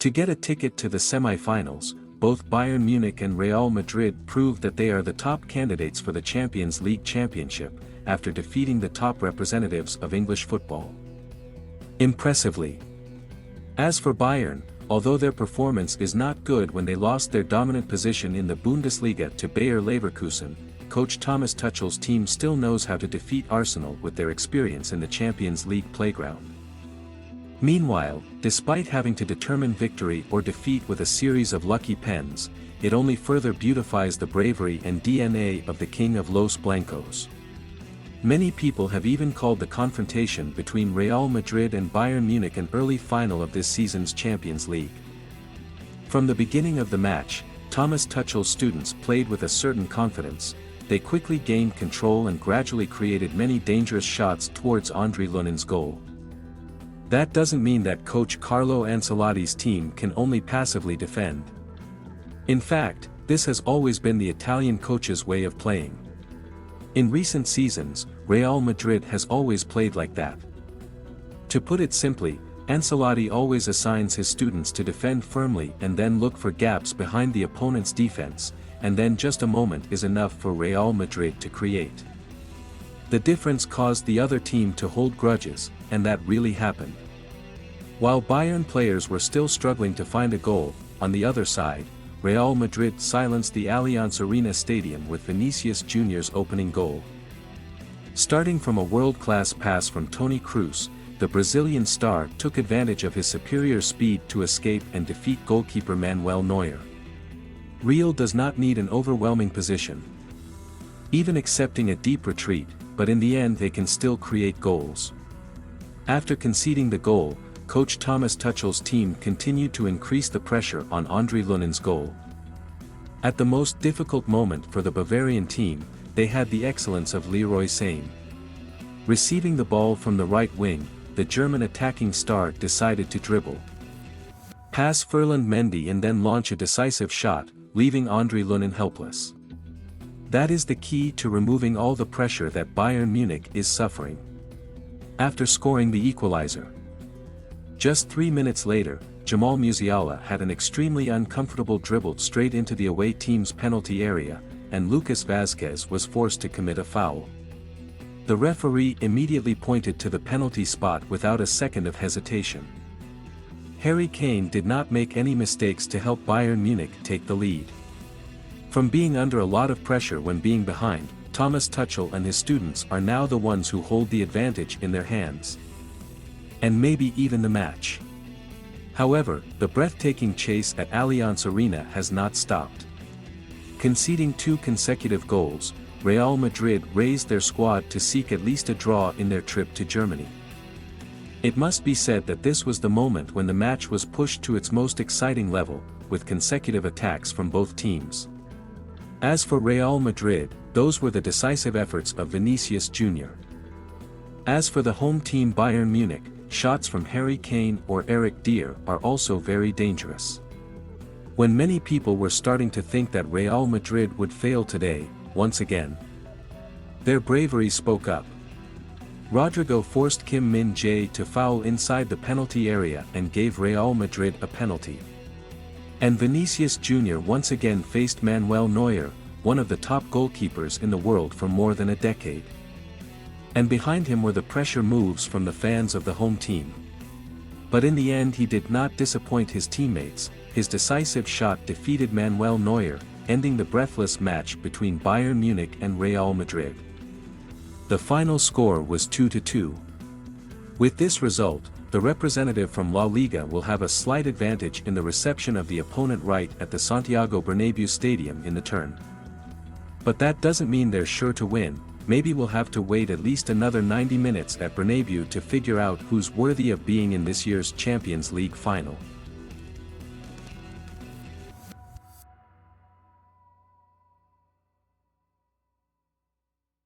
To get a ticket to the semi-finals, both Bayern Munich and Real Madrid proved that they are the top candidates for the Champions League championship, after defeating the top representatives of English football impressively. As for Bayern, although their performance is not good when they lost their dominant position in the Bundesliga to Bayer Leverkusen, coach Thomas Tuchel's team still knows how to defeat Arsenal with their experience in the Champions League playground. Meanwhile, despite having to determine victory or defeat with a series of lucky pens, it only further beautifies the bravery and DNA of the King of Los Blancos. Many people have even called the confrontation between Real Madrid and Bayern Munich an early final of this season's Champions League. From the beginning of the match, Thomas Tuchel's students played with a certain confidence. They quickly gained control and gradually created many dangerous shots towards Andre Lunen's goal. That doesn't mean that coach Carlo Ancelotti's team can only passively defend. In fact, this has always been the Italian coach's way of playing. In recent seasons, Real Madrid has always played like that. To put it simply, Ancelotti always assigns his students to defend firmly and then look for gaps behind the opponent's defense, and then just a moment is enough for Real Madrid to create. The difference caused the other team to hold grudges, and that really happened. While Bayern players were still struggling to find a goal, on the other side, Real Madrid silenced the Allianz Arena stadium with Vinicius Jr.'s opening goal. Starting from a world-class pass from Toni Kroos, the Brazilian star took advantage of his superior speed to escape and defeat goalkeeper Manuel Neuer. Real does not need an overwhelming position, even accepting a deep retreat, but in the end they can still create goals. After conceding the goal, coach Thomas Tuchel's team continued to increase the pressure on Andre Lunen's goal. At the most difficult moment for the Bavarian team, they had the excellence of Leroy Sane. Receiving the ball from the right wing, the German attacking star decided to dribble, pass Ferland Mendy and then launch a decisive shot, leaving Andre Lunen helpless. That is the key to removing all the pressure that Bayern Munich is suffering. After scoring the equalizer, just 3 minutes later, Jamal Musiala had an extremely uncomfortable dribble straight into the away team's penalty area, and Lucas Vazquez was forced to commit a foul. The referee immediately pointed to the penalty spot without a second of hesitation. Harry Kane did not make any mistakes to help Bayern Munich take the lead. From being under a lot of pressure when being behind, Thomas Tuchel and his students are now the ones who hold the advantage in their hands. And maybe even the match. However, the breathtaking chase at Allianz Arena has not stopped. Conceding 2 consecutive goals, Real Madrid raised their squad to seek at least a draw in their trip to Germany. It must be said that this was the moment when the match was pushed to its most exciting level, with consecutive attacks from both teams. As for Real Madrid, those were the decisive efforts of Vinicius Jr. As for the home team Bayern Munich, shots from Harry Kane or Eric Dier are also very dangerous. When many people were starting to think that Real Madrid would fail today, once again, their bravery spoke up. Rodrigo forced Kim Min-jae to foul inside the penalty area and gave Real Madrid a penalty. And Vinicius Jr. once again faced Manuel Neuer, one of the top goalkeepers in the world for more than a decade. And behind him were the pressure moves from the fans of the home team. But in the end he did not disappoint his teammates. His decisive shot defeated Manuel Neuer, ending the breathless match between Bayern Munich and Real Madrid. The final score was 2-2. With this result, the representative from La Liga will have a slight advantage in the reception of the opponent right at the Santiago Bernabéu stadium in the turn. But that doesn't mean they're sure to win. Maybe we'll have to wait at least another 90 minutes at Bernabéu to figure out who's worthy of being in this year's Champions League final.